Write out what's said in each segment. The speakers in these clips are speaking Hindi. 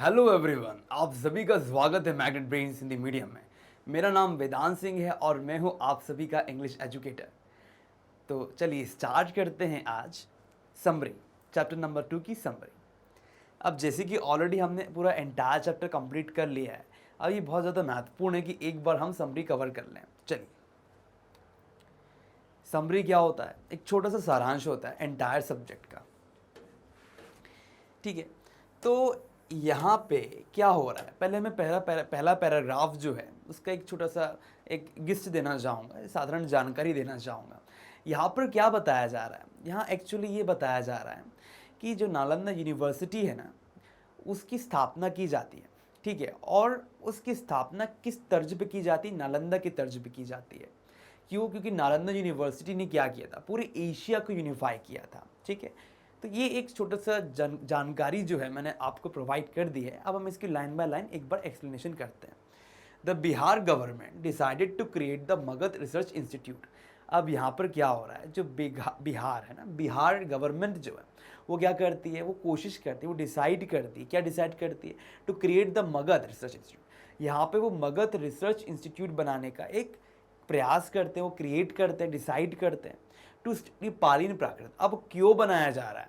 हेलो एवरीवन, आप सभी का स्वागत है मैग्नेट ब्रेन्स हिंदी मीडियम में। मेरा नाम वेदांत सिंह है और मैं हूं आप सभी का इंग्लिश एजुकेटर। तो चलिए स्टार्ट करते हैं आज समरी, चैप्टर नंबर 2 की समरी। अब जैसे कि ऑलरेडी हमने पूरा एंटायर चैप्टर कंप्लीट कर लिया है, अब ये बहुत ज़्यादा महत्वपूर्ण है कि एक बार हम समरी कवर कर लें। चलिए, समरी क्या होता है? एक छोटा सा सारांश होता है एंटायर सब्जेक्ट का। ठीक है, तो यहाँ पे क्या हो रहा है, पहले मैं पहला पैराग्राफ जो है उसका एक छोटा सा एक गिस्ट देना चाहूँगा, साधारण जानकारी देना चाहूँगा। यहाँ पर क्या बताया जा रहा है? यहाँ एक्चुअली ये बताया जा रहा है कि जो नालंदा यूनिवर्सिटी है ना, उसकी स्थापना की जाती है। ठीक है, और उसकी स्थापना किस तर्ज पे की जाती है? नालंदा की तर्ज पे की जाती है। क्यों? क्योंकि नालंदा यूनिवर्सिटी ने क्या किया था, पूरे एशिया को यूनिफाई किया था। ठीक है, तो ये एक छोटा सा जानकारी जो है मैंने आपको प्रोवाइड कर दी है। अब हम इसकी लाइन बाय लाइन एक बार एक्सप्लेनेशन करते हैं। The Bihar government decided to create the Magadh research institute. अब यहाँ पर क्या हो रहा है, जो बिहार है ना, बिहार गवर्नमेंट जो है वो क्या करती है, वो कोशिश करती है, वो डिसाइड करती है, क्या डिसाइड करती है? To create the Magadh research institute. यहाँ पे वो मगध रिसर्च इंस्टीट्यूट बनाने का एक प्रयास करते हैं, वो क्रिएट करते हैं, डिसाइड करते हैं टू स्टडी पालीन प्राकृत। अब क्यों बनाया जा रहा है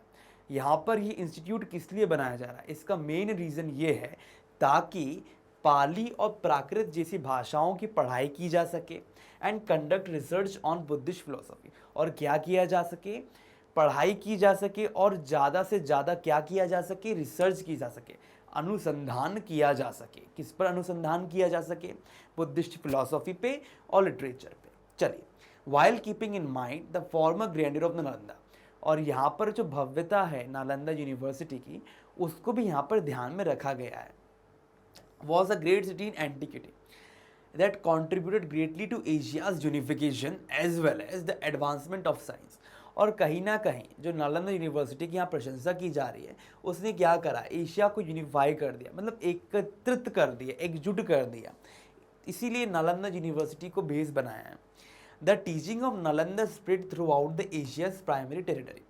यहाँ पर, ये इंस्टीट्यूट किस लिए बनाया जा रहा है? इसका मेन रीज़न ये है ताकि पाली और प्राकृत जैसी भाषाओं की पढ़ाई की जा सके and conduct research on Buddhist philosophy. और क्या किया जा सके? पढ़ाई की जा सके और ज़्यादा से ज़्यादा क्या किया जा सके? रिसर्च की जा सके, अनुसंधान किया जा सके। किस पर अनुसंधान किया जा सके? बुद्धिस्ट फिलोसफी पे और लिटरेचर पे। चलिए, while keeping in mind the former grandeur of Nalanda. और यहाँ पर जो भव्यता है नालंदा यूनिवर्सिटी की, उसको भी यहाँ पर ध्यान में रखा गया है। Was a great city in antiquity that contributed greatly to Asia's unification as well as the advancement of science। और कहीं ना कहीं जो नालंदा यूनिवर्सिटी की यहाँ प्रशंसा की जा रही है, उसने क्या करा? एशिया को यूनिफाई कर दिया, मतलब एकत्रित कर दिया, एकजुट कर दिया। इसीलिए नालंदा यूनिवर्सिटी को बेस बनाया है। The teaching of Nalanda spread through out the Asia's primary territory.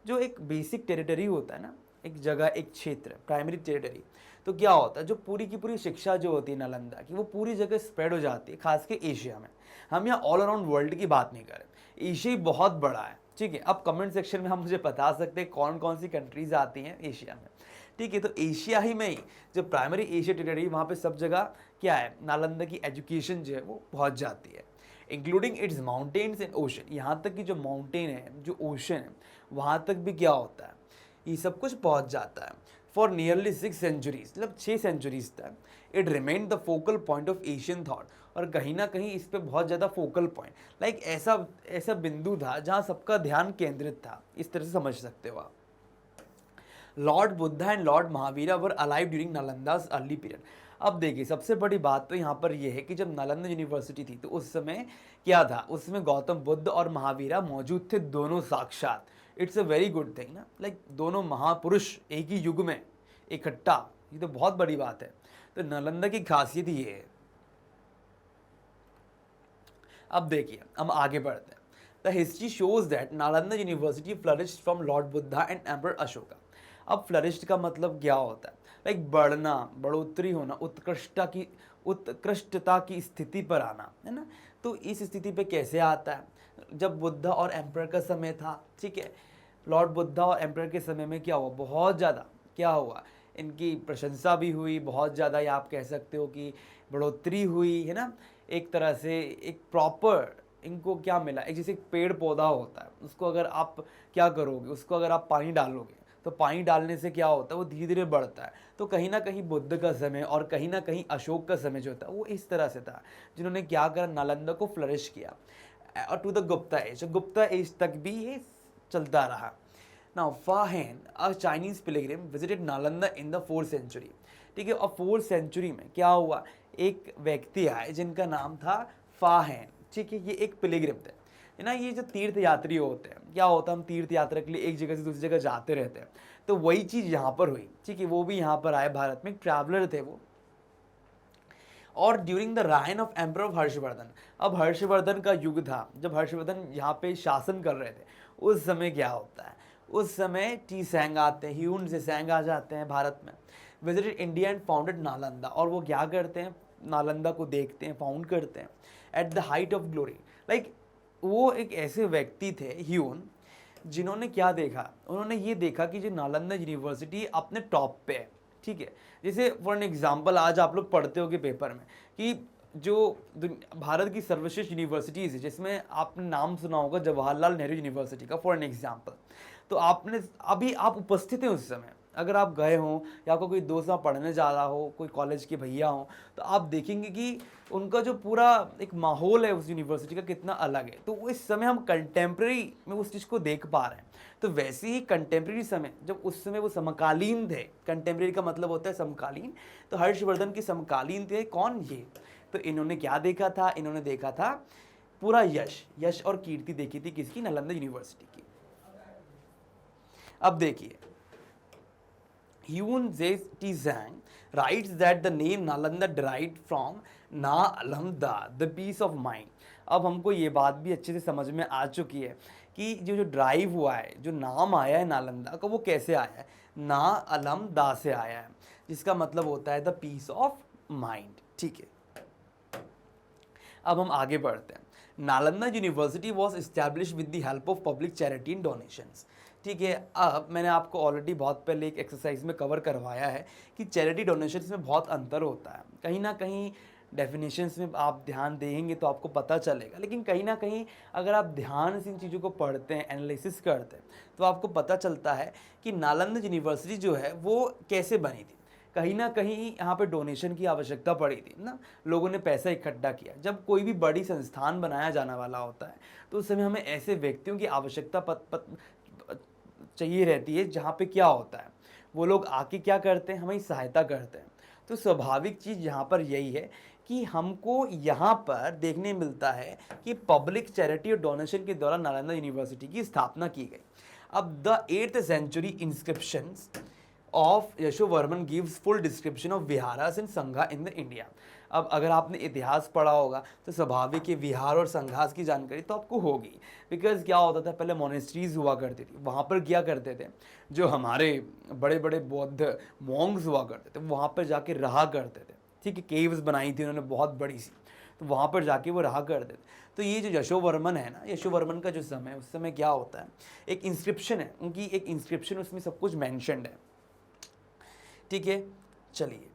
जो एक बेसिक टेरिटरी होता है ना, एक जगह, एक क्षेत्र, प्राइमरी टेरिटरी, तो क्या होता है, जो पूरी की पूरी शिक्षा जो होती है नालंदा की, वो पूरी जगह स्प्रेड हो जाती है, खास के एशिया में। हम यहाँ ऑल अराउंड वर्ल्ड की बात नहीं करें, एशिया ही बहुत बड़ा है। ठीक है, अब कमेंट सेक्शन में हम मुझे बता सकते हैं कौन कौन सी कंट्रीज आती हैं एशिया में। ठीक है, तो एशिया ही में ही जो प्राइमरी एशिया टेरिटरी, वहाँ पे सब जगह क्या है, नालंदा की एजुकेशन जो है वो पहुँच जाती है, including it's mountains and ocean. यहाँ तक कि जो माउंटेन है, जो ओशन है, वहाँ तक भी क्या होता है, ये सब कुछ पहुँच जाता है। फॉर नियरली 6 सेंचुरीज, मतलब 6 सेंचुरीज तक it remain the focal point of Asian thought. और कहीं ना कहीं इस पे बहुत ज़्यादा फोकल पॉइंट, लाइक ऐसा ऐसा बिंदु था जहाँ सबका ध्यान केंद्रित था, इस तरह से समझ सकते हो आप। Lord Buddha and Lord Mahavira were alive during Nalanda's early period. अब देखिए, सबसे बड़ी बात तो यहाँ पर यह है कि जब नालंदा यूनिवर्सिटी थी तो उस समय क्या था, उसमें गौतम बुद्ध और महावीरा मौजूद थे, दोनों साक्षात। It's a very good thing ना, लाइक दोनों महापुरुष एक ही युग में इकट्ठा, ये तो बहुत बड़ी बात है। तो नालंदा की खासियत ये है। अब देखिए, हम आगे बढ़ते हैं। The history shows that Nalanda university flourished from Lord Buddha and emperor Ashoka. अब फ्लरिश्ड का मतलब क्या होता है? लाइक बढ़ना, बढ़ोतरी होना, उत्कृष्टता की स्थिति पर आना, है ना। तो इस स्थिति पे कैसे आता है? जब बुद्धा और एम्परर का समय था, ठीक है, लॉर्ड बुद्धा और एम्परर के समय में क्या हुआ, बहुत ज़्यादा क्या हुआ, इनकी प्रशंसा भी हुई बहुत ज़्यादा, या आप कह सकते हो कि बढ़ोतरी हुई, है ना। एक तरह से एक प्रॉपर इनको क्या मिला, एक जैसे एक पेड़ पौधा होता है, उसको अगर आप क्या करोगे, उसको अगर आप पानी डालोगे तो पानी डालने से क्या होता है, वो धीरे धीरे बढ़ता है। तो कहीं ना कहीं बुद्ध का समय और कहीं ना कहीं अशोक का समय जो था वो इस तरह से था, जिन्होंने क्या करा, नालंदा को फ्लरिश किया। और to the Gupta age, Gupta age तक भी ये चलता रहा। Now Fahien, a Chinese pilgrim visited Nalanda in the 4th century. ठीक है, और 4th सेंचुरी में क्या हुआ, एक व्यक्ति आए जिनका नाम था फाहेन। ठीक है, ये एक पिलग्रिम थे, है ना। ये जो तीर्थ यात्री होते हैं, क्या होता है, हम तीर्थ यात्रा के लिए एक जगह से दूसरी जगह जाते रहते हैं, तो वही चीज़ यहाँ पर हुई। ठीक है, वो भी यहाँ पर आए, भारत में ट्रैवलर थे वो। और during the reign of emperor of Harshvardhan, अब हर्षवर्धन का युग था, जब हर्षवर्धन यहाँ पे शासन कर रहे थे, उस समय क्या होता है, उस समय टी सैंग आते हैं, ह्यून से सैंग आ जाते हैं भारत में। Visited India and founded Nalanda. और वो क्या करते हैं, नालंदा को देखते हैं, फाउंड करते हैं at the height of glory. Like वो एक ऐसे व्यक्ति थे ह्यून, जिन्होंने क्या देखा, उन्होंने ये देखा कि जो नालंदा यूनिवर्सिटी अपने टॉप पे है, ठीक है। जैसे फॉर एन एग्जांपल आज आप लोग पढ़ते होगे पेपर में कि जो भारत की सर्वश्रेष्ठ यूनिवर्सिटीज़ है, जिसमें आपने नाम सुना होगा जवाहरलाल नेहरू यूनिवर्सिटी का फॉर एन एग्जांपल, तो आपने अभी आप उपस्थित हैं उस समय, अगर आप गए हों या आपको कोई दोस्त वहाँ पढ़ने जा रहा हो, कोई कॉलेज के भैया हों, तो आप देखेंगे कि उनका जो पूरा एक माहौल है उस यूनिवर्सिटी का कितना अलग है। तो इस समय हम कंटेम्प्रेरी में उस चीज़ को देख पा रहे हैं। तो वैसे ही कंटेम्प्रेरी समय, जब उस समय वो समकालीन थे, कंटेम्प्रेरी का मतलब होता है समकालीन, तो हर्षवर्धन के समकालीन थे कौन, ये। तो इन्होंने क्या देखा था, इन्होंने देखा था पूरा यश और कीर्ति देखी थी किसकी, नालंदा यूनिवर्सिटी की। अब देखिए, Hyun T. Zhang writes that the name Nalanda derived from Na-Alamda, the peace of mind। अब हमको ये बात भी अच्छे से समझ में आ चुकी है कि जो ड्राइव हुआ है, जो नाम आया है नालंदा का, वो कैसे आया है, ना-अलम-दा से आया है, जिसका मतलब होता है द पीस ऑफ माइंड, ठीक है। अब हम आगे बढ़ते हैं। Nalanda university was establish with the help of public charity and donations, ठीक है। अब मैंने आपको ऑलरेडी बहुत पहले एक एक्सरसाइज में कवर करवाया है कि चैरिटी डोनेशंस में बहुत अंतर होता है। कहीं ना कहीं डेफिनेशंस में आप ध्यान देंगे तो आपको पता चलेगा, लेकिन कहीं ना कहीं अगर आप ध्यान से इन चीज़ों को पढ़ते हैं, एनालिसिस करते हैं, तो आपको पता चलता है कि नालंदा यूनिवर्सिटी जो है वो कैसे बनी थी। कहीं ना कहीं यहाँ पे डोनेशन की आवश्यकता पड़ी थी ना, लोगों ने पैसा इकट्ठा किया। जब कोई भी बड़ी संस्थान बनाया जाने वाला होता है तो उस समय हमें ऐसे व्यक्तियों की आवश्यकता चाहिए रहती है, जहाँ पे क्या होता है, वो लोग आके क्या करते हैं, हमारी सहायता करते हैं। तो स्वाभाविक चीज़ यहाँ पर यही है कि हमको यहाँ पर देखने मिलता है कि पब्लिक चैरिटी और डोनेशन के द्वारा नालंदा यूनिवर्सिटी की स्थापना की गई। अब the 8th century inscriptions of Yashovarman gives full description of viharas and sangha in the India. अब अगर आपने इतिहास पढ़ा होगा तो स्वाभाविक है विहार और संघास की जानकारी तो आपको होगी, बिकॉज क्या होता था, पहले मोनेस्ट्रीज हुआ करती थी, वहाँ पर क्या करते थे, जो हमारे बड़े बड़े बौद्ध मॉन्ग्स हुआ करते थे वहाँ पर जाके रहा करते थे, ठीक है। केव्स बनाई थी उन्होंने बहुत बड़ी सी, तो वहाँ पर जाके वो रहा करते थे। तो ये जो यशोवर्मन है ना, यशोवर्मन का जो समय, उस समय क्या होता है, एक इंस्क्रिप्शन है उनकी, एक इंस्क्रिप्शन, उसमें सब कुछ मैंशनड है, ठीक है। चलिए,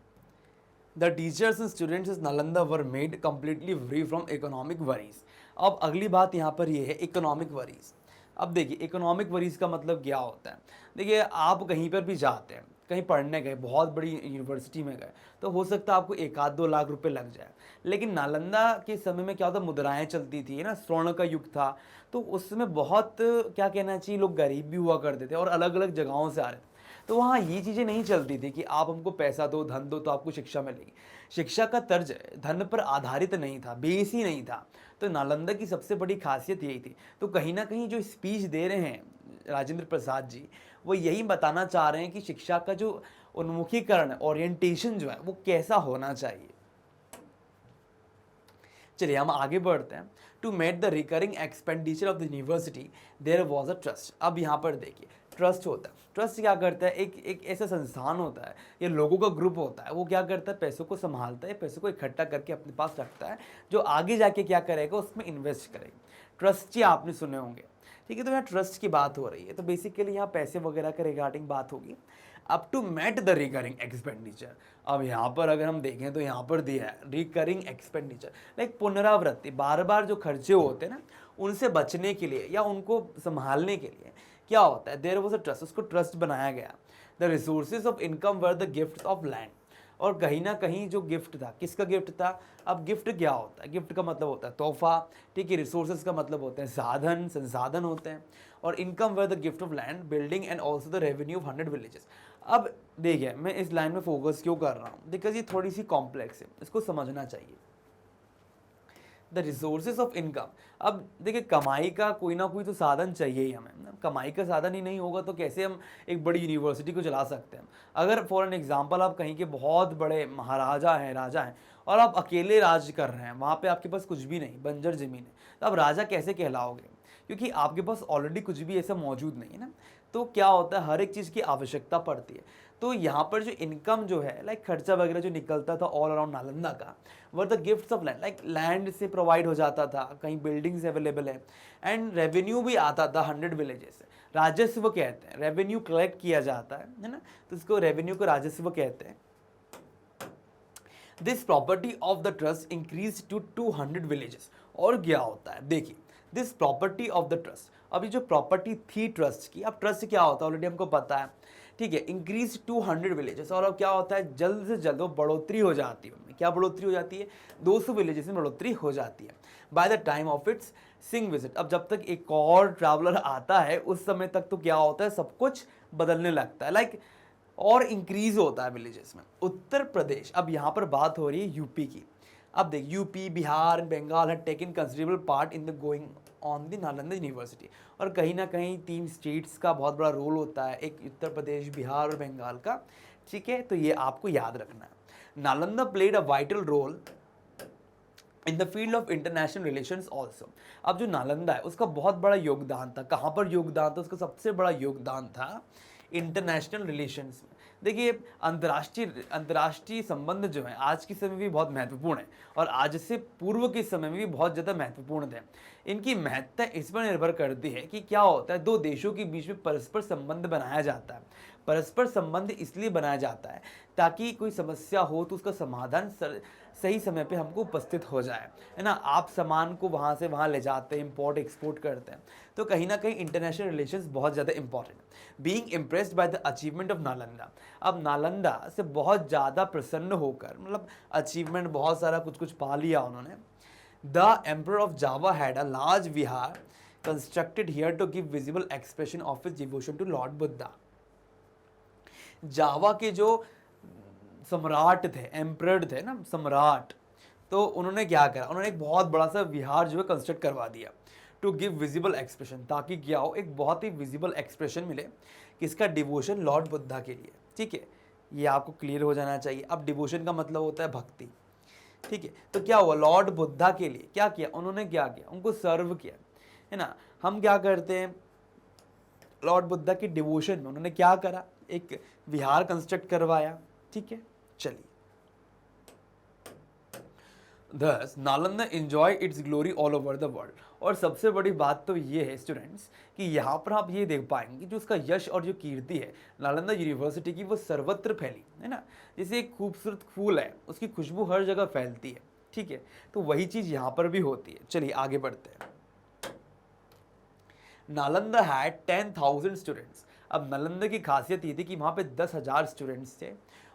the teachers and students is Nalanda were made completely free from economic worries. अब अगली बात यहाँ पर ये है इकोनॉमिक वरीज। अब देखिए, इकोनॉमिक वरीज का मतलब क्या होता है। देखिए, आप कहीं पर भी जाते हैं, कहीं पढ़ने गए, बहुत बड़ी यूनिवर्सिटी में गए, तो हो सकता है आपको 1-2 लाख रुपए लग जाए। लेकिन नालंदा के समय में क्या होता, मुद्राएं चलती थी ना, स्वर्ण का युग था, तो उस समय बहुत, क्या कहना चाहिए, लोग गरीब भी हुआ करते थे और अलग अलग जगहों से आ रहे थे। तो वहाँ ये चीज़ें नहीं चलती थी कि आप हमको पैसा दो, धन दो तो आपको शिक्षा मिलेगी। शिक्षा का तर्ज धन पर आधारित नहीं था, बेस ही नहीं था। तो नालंदा की सबसे बड़ी खासियत यही थी। तो कहीं ना कहीं जो स्पीच दे रहे हैं राजेंद्र प्रसाद जी, वो यही बताना चाह रहे हैं कि शिक्षा का जो उन्मुखीकरण, ओरिएंटेशन जो है वो कैसा होना चाहिए। चलिए हम आगे बढ़ते हैं। To meet the recurring expenditure of the university there was a trust. अब यहाँ पर देखिए, ट्रस्ट होता है, ट्रस्ट क्या करता है, एक ऐसा संस्थान होता है या लोगों का ग्रुप होता है, वो क्या करता है, पैसों को संभालता है, पैसों को इकट्ठा करके अपने पास रखता है, जो आगे जाके क्या करेगा, उसमें इन्वेस्ट करेगा। ट्रस्टी आपने सुने होंगे, ठीक है। तो यहाँ ट्रस्ट की बात हो रही है, तो बेसिकली यहाँ पैसे वगैरह के रिगार्डिंग बात होगी। Up to meet the recurring expenditure. अब यहाँ पर अगर हम देखें तो यहाँ पर दिया है रिकरिंग एक्सपेंडिचर, लाइक पुनरावृत्ति, बार बार जो खर्चे होते हैं ना, उनसे बचने के लिए या उनको संभालने के लिए क्या होता है, देयर वाज अ ट्रस्ट, उसको ट्रस्ट बनाया गया। The resources of income were the gift of land. और कहीं ना कहीं जो गिफ्ट था, किसका गिफ्ट था। अब गिफ्ट क्या होता है, गिफ्ट का मतलब होता है तोहफा, ठीक है। रिसोर्सेज का मतलब होते हैं साधन, संसाधन होते हैं। और income were the gift of land, building and also the revenue of 100 villages. अब देखिए, मैं इस लाइन में फोकस क्यों कर रहा हूँ, बिकॉज ये थोड़ी सी कॉम्प्लेक्स है, इसको समझना चाहिए। The resources of income. अब देखिए, कमाई का कोई ना कोई तो साधन चाहिए ही हमें ना, कमाई का साधन ही नहीं होगा तो कैसे हम एक बड़ी यूनिवर्सिटी को चला सकते हैं। अगर फॉर एन एग्जांपल आप कहीं के बहुत बड़े महाराजा हैं, राजा हैं, और आप अकेले राज कर रहे हैं, वहाँ पे आपके पास कुछ भी नहीं, बंजर ज़मीन है, तो आप राजा कैसे कहलाओगे, क्योंकि आपके पास ऑलरेडी कुछ भी ऐसा मौजूद नहीं है ना। तो क्या होता है, हर एक चीज़ की आवश्यकता पड़ती है। तो यहाँ पर जो इनकम जो है लाइक खर्चा वगैरह जो निकलता था ऑल अराउंड नालंदा का, were the gifts of land, like land से प्रोवाइड हो जाता था, कहीं बिल्डिंग्स अवेलेबल है, एंड रेवेन्यू भी आता था 100 विलेजेस से। राजस्व कहते हैं, रेवेन्यू कलेक्ट किया जाता है ना, तो इसको रेवेन्यू को राजस्व कहते हैं। This property of the trust increase to 200 villages. और क्या होता है देखिए, this property of the trust, अभी जो प्रॉपर्टी थी ट्रस्ट की, अब ट्रस्ट क्या होता है ऑलरेडी हमको पता है, ठीक है, इंक्रीज 200 विलेजेस। और अब क्या होता है, जल्द से जल्द वो बढ़ोतरी हो जाती है उनमें। क्या बढ़ोतरी हो जाती है, 200 विलेजेस में बढ़ोतरी हो जाती है by the time of its sing visit. अब जब तक एक और ट्रैवलर आता है उस समय तक तो क्या होता है, सब कुछ बदलने लगता है, लाइक और इंक्रीज होता है विलेजेस में। उत्तर प्रदेश, अब यहाँ पर बात हो रही है यूपी की। अब देख, UP, Bihar, Bengal had taken considerable part in the going on the Nalanda university. और कहीं ना कहीं 3 स्टेट्स का बहुत बड़ा रोल होता है, एक उत्तर प्रदेश, बिहार और बंगाल का, ठीक है, तो ये आपको याद रखना है। Nalanda played a vital role in the field of international relations also. अब जो नालंदा है उसका बहुत बड़ा योगदान था, कहाँ पर योगदान था, उसका सबसे बड़ा योगदान था इंटरनेशनल रिलेशंस में। देखिए, अंतर्राष्ट्रीय संबंध जो है आज के समय में भी बहुत महत्वपूर्ण है, और आज से पूर्व के समय में भी बहुत ज़्यादा महत्वपूर्ण है। इनकी महत्ता इस पर निर्भर करती है कि क्या होता है, दो देशों के बीच में परस्पर संबंध बनाया जाता है। परस्पर संबंध इसलिए बनाया जाता है ताकि कोई समस्या हो तो उसका समाधान सही समय पे हमको उपस्थित हो जाए, है ना। आप सामान को वहाँ से वहाँ ले जाते हैं, इम्पोर्ट एक्सपोर्ट करते हैं, तो कहीं ना कहीं इंटरनेशनल रिलेशंस बहुत ज़्यादा इंपॉर्टेंट है। Being impressed by the achievement of Nalanda, अब नालंदा से बहुत ज़्यादा प्रसन्न होकर, मतलब अचीवमेंट बहुत सारा कुछ कुछ पा लिया उन्होंने। The emperor of Java had a large vihara constructed here to give visible expression of his devotion to Lord Buddha. Java के जो सम्राट थे, एम्परर थे ना, सम्राट, तो उन्होंने क्या करा, उन्होंने एक बहुत बड़ा सा विहार जो है कंस्ट्रक्ट करवा दिया टू गिव विजिबल एक्सप्रेशन, ताकि क्या हो, एक बहुत ही विजिबल एक्सप्रेशन मिले किसका, डिवोशन लॉर्ड बुद्धा के लिए, ठीक है। ये आपको क्लियर हो जाना चाहिए। अब डिवोशन का मतलब होता है भक्ति, ठीक है। तो क्या हुआ, लॉर्ड बुद्धा के लिए क्या किया उन्होंने, क्या किया, उनको सर्व किया, है ना। हम क्या करते हैं, लॉर्ड बुद्धा की डिवोशन में उन्होंने क्या करा, एक विहार कंस्ट्रक्ट करवाया, ठीक है। चलिए, Thus, Nalanda enjoy its glory all over the world। और सबसे बड़ी बात तो ये है स्टूडेंट्स कि यहाँ पर आप ये देख पाएंगे जो उसका यश और जो कीर्ति है नालंदा यूनिवर्सिटी की, वो सर्वत्र फैली है ना। जैसे एक खूबसूरत फूल है, उसकी खुशबू हर जगह फैलती है, ठीक है, तो वही चीज़ यहाँ पर भी होती है। चलिए आगे बढ़ते हैं। Nalanda had 10,000 students. अब नालंदा की खासियत ये थी कि वहाँ पे 10,000 स्टूडेंट्स थे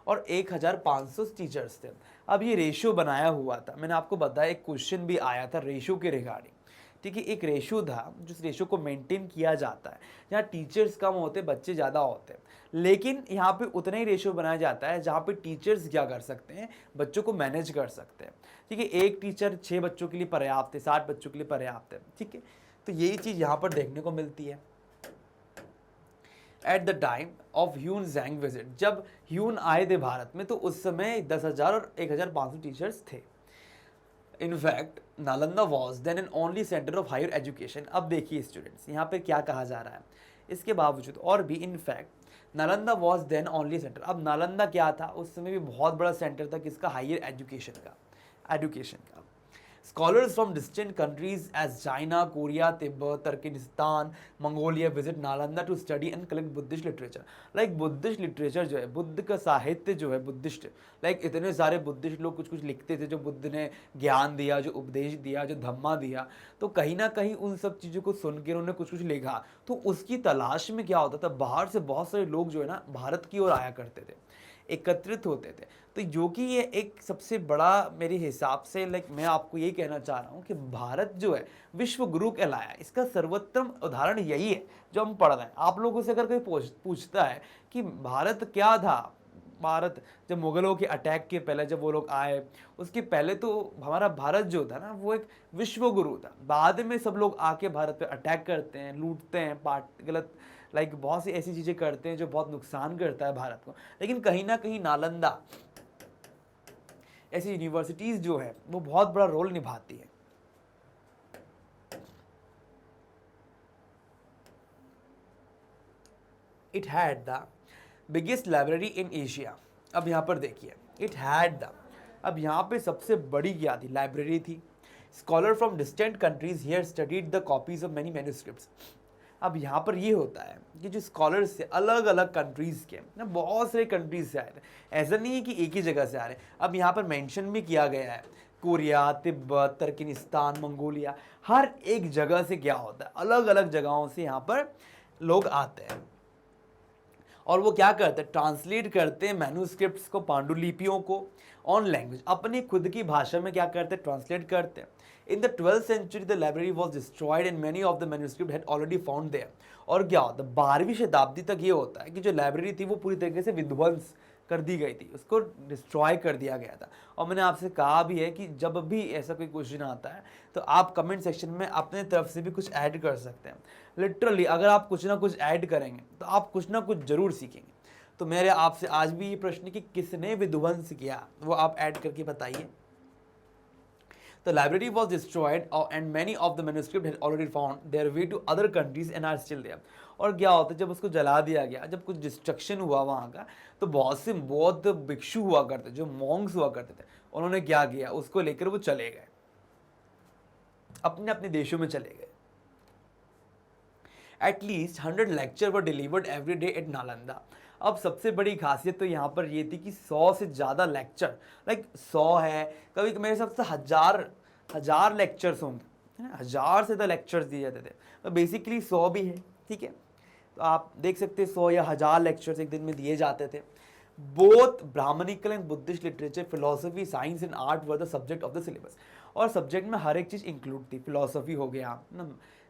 और 1,500 टीचर्स थे। अब ये रेशियो बनाया हुआ था, मैंने आपको बताया, एक क्वेश्चन भी आया था रेशियो के रिगार्डिंग, ठीक है। एक रेशियो था जिस रेशियो को मेंटेन किया जाता है, जहाँ टीचर्स कम होते बच्चे ज़्यादा होते हैं, लेकिन यहाँ पे उतना ही रेशियो बनाया जाता है जहाँ पे टीचर्स क्या कर सकते हैं, बच्चों को मैनेज कर सकते हैं, ठीक है। एक टीचर 6 बच्चों के लिए पर्याप्त है, 60 बच्चों के लिए पर्याप्त है, ठीक है। तो यही चीज़ यहाँ पर देखने को मिलती है। At the time of Hiuen Tsang visit, जब ह्यून आए थे भारत में तो उस समय 10,000 और 1,500 टीचर्स थे। In fact Nalanda was then an only centre of higher education. अब देखिए स्टूडेंट्स, यहाँ पे क्या कहा जा रहा है, इसके बावजूद और भी, in fact Nalanda was then only centre. अब नालंदा क्या था, उस समय भी बहुत बड़ा सेंटर था किसका, हायर एजुकेशन का। Scholars from distant countries as China, Korea, Tibet, Turkmenistan, Mongolia visit Nalanda to study and collect Buddhist literature। Like Buddhist literature जो है, बुद्ध का साहित्य जो है, बुद्धिस्ट, लाइक इतने सारे बुद्धिस्ट लोग कुछ कुछ लिखते थे, जो बुद्ध ने ज्ञान दिया, जो उपदेश दिया, जो धम्मा दिया, तो कहीं ना कहीं उन सब चीज़ों को सुन के उन्होंने कुछ कुछ लिखा। तो उसकी तलाश में क्या होता था, बाहर से बहुत सारे लोग जो है ना भारत की ओर आया करते थे, एकत्रित होते थे। तो जो कि ये एक सबसे बड़ा मेरे हिसाब से, लाइक मैं आपको यही कहना चाह रहा हूँ कि भारत जो है विश्व गुरु कहलाया, इसका सर्वोत्तम उदाहरण यही है जो हम पढ़ रहे हैं। आप लोगों से अगर कोई पूछता है कि भारत क्या था, भारत जब मुगलों के अटैक के पहले जब वो लोग आए, उसके पहले तो हमारा भारत जो था ना वो एक विश्व गुरु था। बाद में सब लोग आके भारत पे अटैक करते हैं, लूटते हैं, गलत लाइक बहुत सी ऐसी चीज़ें करते हैं जो बहुत नुकसान करता है भारत को। लेकिन कहीं ना कहीं नालंदा ऐसी यूनिवर्सिटीज़ जो है वो बहुत बड़ा रोल निभाती है। It had the biggest library in Asia. अब यहाँ पर देखिए, इट हैड द, अब यहाँ पे सबसे बड़ी क्या थी, लाइब्रेरी थी। Scholar from distant countries here studied the copies of many manuscripts. अब यहाँ पर ये होता है कि जो स्कॉलर्स थे अलग अलग कंट्रीज़ के ना, बहुत सारे कंट्रीज से आए थे, ऐसा नहीं है कि एक ही जगह से आ रहे हैं। अब यहाँ पर मेंशन भी किया गया है कोरिया, तिब्बत, तुर्कमेनिस्तान, मंगोलिया, हर एक जगह से क्या होता है, अलग अलग जगहों से यहाँ पर लोग आते हैं और वो क्या करते हैं, ट्रांसलेट करते हैं मैन्युस्क्रिप्ट्स को, पांडुलिपियों को ऑन लैंग्वेज, अपनी खुद की भाषा में क्या करते हैं, ट्रांसलेट करते हैं। In the 12th century the library was destroyed and many of the manuscript had already found there. और क्या होता है, 12वीं शताब्दी तक ये होता है कि जो लाइब्रेरी थी वो पूरी तरीके से विध्वंस कर दी गई थी, उसको डिस्ट्रॉय कर दिया गया था। और मैंने आपसे कहा भी है कि जब भी ऐसा कोई क्वेश्चन आता है तो आप कमेंट सेक्शन में अपने तरफ से भी कुछ ऐड कर सकते हैं। लिटरली अगर आप कुछ ना कुछ ऐड करेंगे तो आप कुछ ना कुछ जरूर सीखेंगे। तो मेरे आपसे आज भी ये प्रश्न कि किसने विध्वंस किया, वो आप ऐड करके बताइए। The library was destroyed and many of the manuscripts had already found their way to other countries and are still there। और क्या होता है, जब उसको जला दिया गया, जब कुछ डिस्ट्रक्शन हुआ वहाँ का, तो बहुत से बौद्ध भिक्षु हुआ करते, जो मॉन्क्स हुआ करते थे, उन्होंने क्या किया, उसको लेकर वो चले गए, अपने अपने देशों में चले गए। At least 100 lecture were delivered every day at Nalanda। अब सबसे बड़ी खासियत तो यहाँ पर ये थी कि 100 से ज़्यादा लेक्चर, लाइक 100 है, कभी मेरे हिसाब से हजार लेक्चर्स होंगे, 1000 से ज़्यादा लेक्चर्स दिए जाते थे, तो बेसिकली 100 भी है, ठीक है। तो आप देख सकते हैं 100 या 1000 लेक्चर्स एक दिन में दिए जाते थे। Both Brahmanical and Buddhist literature, philosophy, science and art were the subject of the syllabus. और सब्जेक्ट में हर एक चीज़ इंक्लूड थी, फिलोसफी हो गया ना,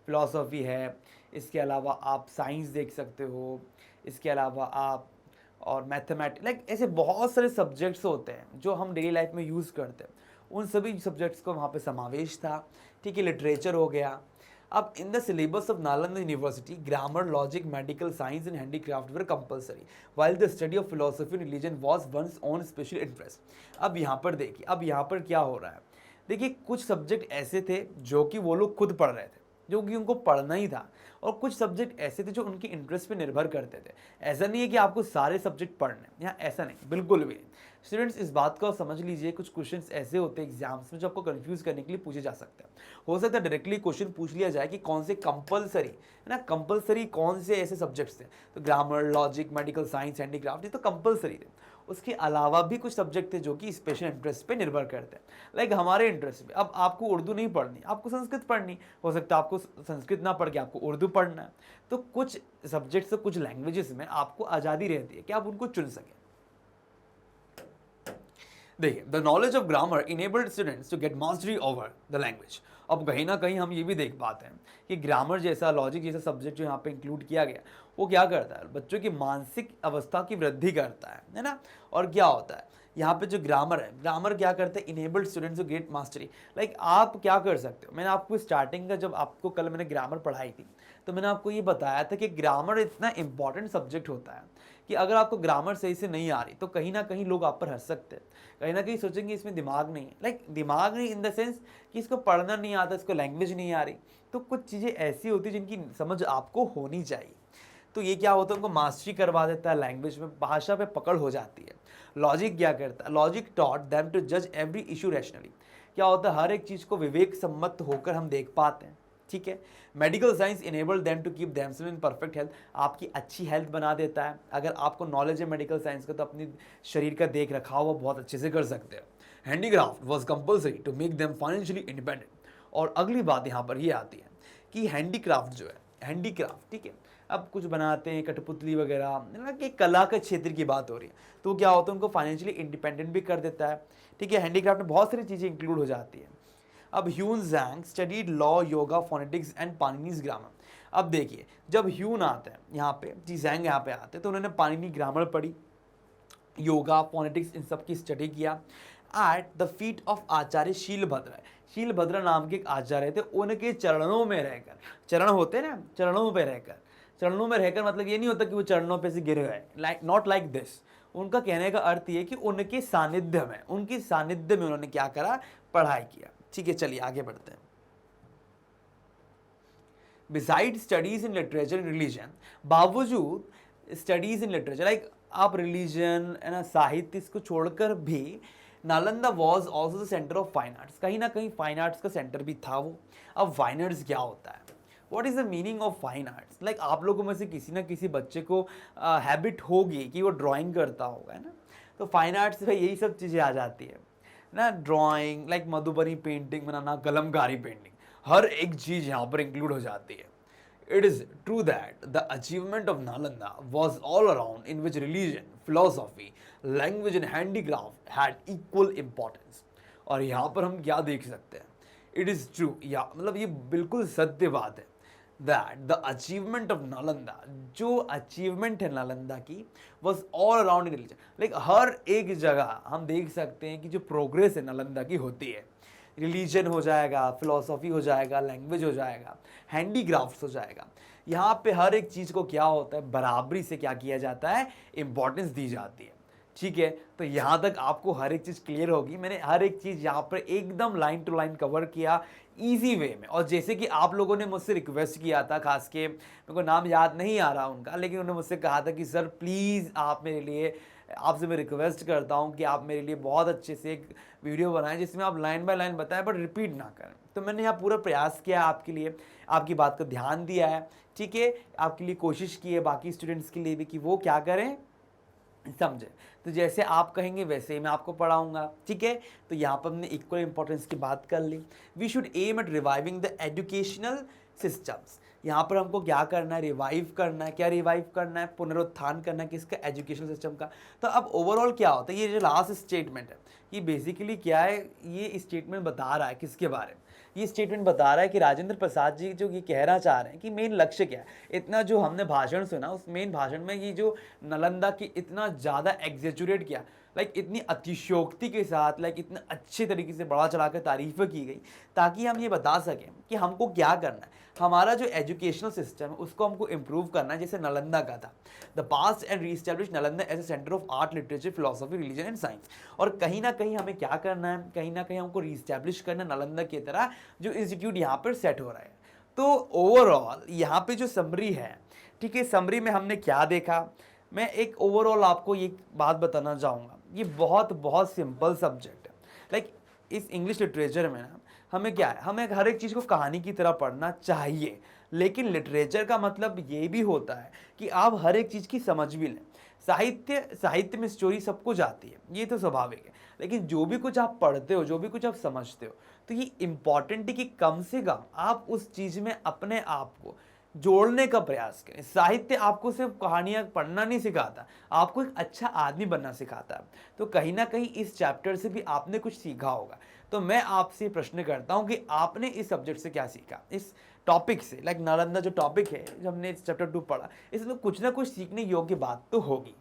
फिलोसफी है, इसके अलावा आप साइंस देख सकते हो, इसके अलावा आप और मैथमेटिक्स, लाइक ऐसे बहुत सारे सब्जेक्ट्स होते हैं जो हम डेली लाइफ में यूज़ करते हैं, उन सभी सब्जेक्ट्स को वहाँ पे समावेश था, ठीक है। लिटरेचर हो गया। अब in the syllabus of Nalanda university grammar, logic, medical science and handicraft were compulsory while the study of philosophy and religion was once on special interest. अब यहाँ पर देखिए, अब यहाँ पर क्या हो रहा है, देखिए कुछ सब्जेक्ट ऐसे थे जो कि वो लोग खुद पढ़ रहे थे, जो कि उनको पढ़ना ही था, और कुछ सब्जेक्ट ऐसे थे जो उनके इंटरेस्ट पे निर्भर करते थे। ऐसा नहीं है कि आपको सारे सब्जेक्ट पढ़ने, यहाँ ऐसा नहीं, बिल्कुल भी नहीं। स्टूडेंट्स इस बात को समझ लीजिए, कुछ क्वेश्चंस ऐसे होते हैं एग्जाम्स में जो आपको कंफ्यूज करने के लिए पूछे जा सकते हैं। हो सकता है डायरेक्टली क्वेश्चन पूछ लिया जाए कि कौन से कंपलसरी है ना, कंपलसरी कौन से ऐसे सब्जेक्ट्स थे, तो grammar, logic, medical science, handicraft, ये तो कंपलसरी थे। उसके अलावा भी कुछ सब्जेक्ट थे जो कि स्पेशल इंटरेस्ट पे निर्भर करते हैं, लाइक हमारे इंटरेस्ट पे। अब आपको उर्दू नहीं पढ़नी, आपको संस्कृत पढ़नी, हो सकता है आपको संस्कृत ना पढ़ के आपको उर्दू पढ़ना है, तो कुछ सब्जेक्ट्स, कुछ लैंग्वेजेस में आपको आज़ादी रहती है कि आप उनको चुन सकें। देखिए, the knowledge of grammar enabled students to get mastery over the language. अब कहीं ना कहीं हम ये भी देख पाते हैं कि ग्रामर जैसा, लॉजिक जैसा सब्जेक्ट जो यहाँ पे इंक्लूड किया गया, वो क्या करता है, बच्चों की मानसिक अवस्था की वृद्धि करता है ना। और क्या होता है यहाँ पे जो ग्रामर है, ग्रामर क्या करते हैं, enabled students to get mastery. Like आप क्या कर सकते हो, मैंने आपको स्टार्टिंग का, जब आपको कल मैंने ग्रामर पढ़ाई थी, तो मैंने आपको ये बताया था कि ग्रामर इतना इंपॉर्टेंट सब्जेक्ट होता है कि अगर आपको ग्रामर सही से नहीं आ रही तो कहीं ना कहीं लोग आप पर हंस सकते हैं, कहीं ना कहीं सोचेंगे इसमें दिमाग नहीं है, लाइक दिमाग नहीं इन द सेंस कि इसको पढ़ना नहीं आता, इसको लैंग्वेज नहीं आ रही। तो कुछ चीज़ें ऐसी होती हैं जिनकी समझ आपको होनी चाहिए, तो ये क्या होता है, उनको मास्टरी करवा देता है, लैंग्वेज में, भाषा पे पकड़ हो जाती है। लॉजिक क्या करता है, लॉजिक टॉट देम टू जज एवरी इशू रैशनली। क्या होता है, हर एक चीज़ को विवेक सम्मत होकर हम देख पाते हैं, ठीक है। Medical science enable them to keep themselves in perfect health, आपकी अच्छी हेल्थ बना देता है। अगर आपको नॉलेज है मेडिकल साइंस का तो अपनी शरीर का देख रखाव वो बहुत अच्छे से कर सकते हैं। Handicraft was compulsory to make them financially independent. और अगली बात यहाँ पर ये आती है कि हैंडीक्राफ्ट जो है, हैंडीक्राफ्ट, ठीक है, अब कुछ बनाते हैं कठपुतली वगैरह, मतलब कि कला के क्षेत्र की बात हो रही है, तो क्या होता है, उनको फाइनेंशियली इंडिपेंडेंट भी कर देता है, ठीक है। हैंडीक्राफ्ट में बहुत सारी चीज़ें इंक्लूड हो जाती है। अब Hiuen Tsang studied law, yoga, phonetics and Panini's grammar. अब देखिए, जब ह्यून आते हैं यहाँ पे, जी ज़ैंग यहाँ पे आते हैं, तो उन्होंने पाणिनी ग्रामर पढ़ी, योगा, फोनेटिक्स, इन सब की स्टडी किया एट द फीट ऑफ आचार्य शीलभद्र। शीलभद्र नाम के एक आचार्य थे, उनके चरणों में रहकर, चरण होते हैं ना, चरणों पे रहकर, चरणों में रहकर मतलब ये नहीं होता कि वो चरणों पे से गिर गए, लाइक नॉट लाइक दिस। उनका कहने का अर्थ ये कि उनके सानिध्य में, उनके सानिध्य में उन्होंने क्या करा, पढ़ाई किया, ठीक है। चलिए आगे बढ़ते हैं। Beside studies in literature and religion, बावजूद स्टडीज इन लिटरेचर, लाइक आप रिलीजन है ना, साहित्य, इसको छोड़कर भी Nalanda was also the centre of fine arts, कहीं ना कहीं फाइन आर्ट्स का सेंटर भी था वो। अब फाइन आर्ट्स क्या होता है, what is the meaning of fine arts? Like आप लोगों में से किसी ना किसी बच्चे को हैबिट होगी कि वो ड्राइंग करता होगा, है ना, तो फाइन आर्ट्स में यही सब चीज़ें आ जाती है ना, ड्राइंग, लाइक मधुबनी पेंटिंग बनाना, कलमकारी पेंटिंग, हर एक चीज़ यहाँ पर इंक्लूड हो जाती है। It is true that the achievement of Nalanda was all around, in which religion, philosophy, language and handicraft had equal importance. और यहाँ पर हम क्या देख सकते हैं, इट इज़ ट्रू, या मतलब ये बिल्कुल सत्य बात है, that the achievement of Nalanda, जो अचीवमेंट है नालंदा की, was all around in religion. Like हर एक जगह हम देख सकते हैं कि जो प्रोग्रेस है नालंदा की होती है, रिलीजन हो जाएगा, फिलॉसफी हो जाएगा, लैंग्वेज हो जाएगा, हैंडीक्राफ्ट्स हो जाएगा, यहाँ पे हर एक चीज़ को क्या होता है, बराबरी से क्या किया जाता है, इम्पोर्टेंस दी जाती है। ठीक है, तो यहाँ तक आपको हर एक चीज़ क्लियर होगी। मैंने हर एक चीज़ यहाँ पर एकदम लाइन टू लाइन कवर किया इजी वे में। और जैसे कि आप लोगों ने मुझसे रिक्वेस्ट किया था, खास के मेरे को नाम याद नहीं आ रहा उनका, लेकिन उन्होंने मुझसे कहा था कि सर प्लीज़ आप मेरे लिए, आपसे मैं रिक्वेस्ट करता हूँ कि आप मेरे लिए बहुत अच्छे से एक वीडियो बनाएं जिसमें आप लाइन बाय लाइन बताएं बट रिपीट ना करें। तो मैंने यहाँ पूरा प्रयास किया है आपके लिए, आपकी बात का ध्यान दिया है, ठीक है, आपके लिए कोशिश की है, बाकी स्टूडेंट्स के लिए भी, कि वो क्या करें, समझे। तो जैसे आप कहेंगे वैसे ही मैं आपको पढ़ाऊंगा, ठीक है। तो यहाँ पर हमने इक्वल इंपॉर्टेंस की बात कर ली। We should aim at reviving the educational systems. यहाँ पर हमको क्या करना है, रिवाइव करना है। क्या रिवाइव करना है, पुनरुत्थान करना है किसका, एजुकेशन सिस्टम का। तो अब ओवरऑल क्या होता है, ये जो लास्ट स्टेटमेंट है, ये बेसिकली क्या है, ये स्टेटमेंट बता रहा है किसके बारे में, ये स्टेटमेंट बता रहा है कि राजेंद्र प्रसाद जी जो ये कहना चाह रहे हैं कि मेन लक्ष्य क्या है। इतना जो हमने भाषण सुना, उस मेन भाषण में ये जो नालंदा की इतना ज़्यादा एग्जेचुरेट किया, लाइक इतनी अतिशयोक्ति के साथ, लाइक इतने अच्छे तरीके से बढ़ा चढ़ा कर तारीफ़ की गई, ताकि हम ये बता सकें कि हमको क्या करना है। हमारा जो एजुकेशनल सिस्टम है उसको हमको इम्प्रूव करना है, जैसे नालंदा का था। The past and reestablish Nalanda as a centre of art, literature, philosophy, religion and science. और कहीं ना कहीं हमें क्या करना है, कहीं ना कहीं हमको रीस्टैब्लिश करना है नालंदा की तरह जो इंस्टीट्यूट यहाँ पर सेट हो रहा है। तो ओवरऑल यहाँ पे जो समरी है, ठीक है, समरी में हमने क्या देखा, मैं एक ओवरऑल आपको ये बात बताना चाहूँगा। ये बहुत बहुत सिंपल सब्जेक्ट है। लाइक इस इंग्लिश लिटरेचर में ना हमें क्या है, हमें हर एक चीज़ को कहानी की तरह पढ़ना चाहिए, लेकिन लिटरेचर का मतलब ये भी होता है कि आप हर एक चीज़ की समझ भी लें। साहित्य में स्टोरी सब कुछ आती है, ये तो स्वाभाविक है, लेकिन जो भी कुछ आप पढ़ते हो, जो भी कुछ आप समझते हो, तो ये इम्पॉर्टेंट है कि कम से कम आप उस चीज़ में अपने आप को जोड़ने का प्रयास करें। साहित्य आपको सिर्फ कहानियाँ पढ़ना नहीं सिखाता, आपको एक अच्छा आदमी बनना सिखाता है। तो कहीं ना कहीं इस चैप्टर से भी आपने कुछ सीखा होगा। तो मैं आपसे प्रश्न करता हूँ कि आपने इस सब्जेक्ट से क्या सीखा, इस टॉपिक से। लाइक नालंदा जो टॉपिक है, जो हमने इस चैप्टर 2 पढ़ा, इसमें कुछ ना कुछ सीखने योग्य बात तो होगी,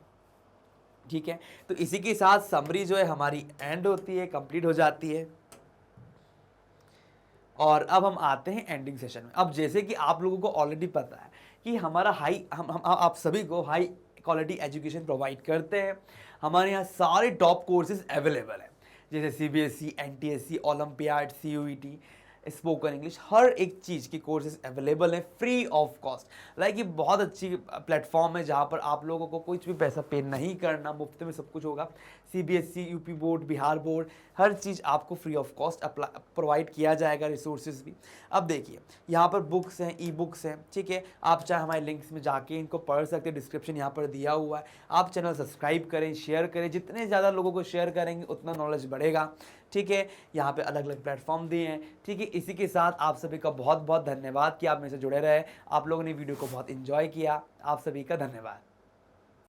ठीक है। तो इसी के साथ समरी जो है हमारी एंड होती है, कंप्लीट हो जाती है। और अब हम आते हैं एंडिंग सेशन में। अब जैसे कि आप लोगों को ऑलरेडी पता है कि हमारा हम आप सभी को हाई क्वालिटी एजुकेशन प्रोवाइड करते हैं। हमारे यहाँ सारे टॉप कोर्सेज अवेलेबल हैं, जैसे CBSE, NTSC, olympiad, CUET, spoken English, हर एक चीज़ की कोर्सेज अवेलेबल हैं फ्री ऑफ कॉस्ट। लाइक ये बहुत अच्छी प्लेटफॉर्म है जहाँ पर आप लोगों को कुछ भी पैसा पे नहीं करना, मुफ्त में सब कुछ होगा। CBSE, UP board, Bihar board, हर चीज़ आपको फ्री ऑफ कॉस्ट प्रोवाइड किया जाएगा, रिसोर्सेज भी। अब देखिए यहाँ पर बुक्स हैं, ई-बुक्स हैं, ठीक है। आप चाहे हमारे लिंक्स में जाके इनको पढ़ सकते हैं, डिस्क्रिप्शन यहाँ पर दिया हुआ है। आप चैनल सब्सक्राइब करें, शेयर करें, जितने ज़्यादा लोगों को शेयर करेंगे उतना नॉलेज बढ़ेगा, ठीक है। यहाँ पे अलग अलग प्लेटफॉर्म दिए हैं, ठीक है। इसी के साथ आप सभी का बहुत बहुत धन्यवाद कि आप मेरे से जुड़े रहे। आप लोगों ने वीडियो को बहुत एंजॉय किया, आप सभी का धन्यवाद।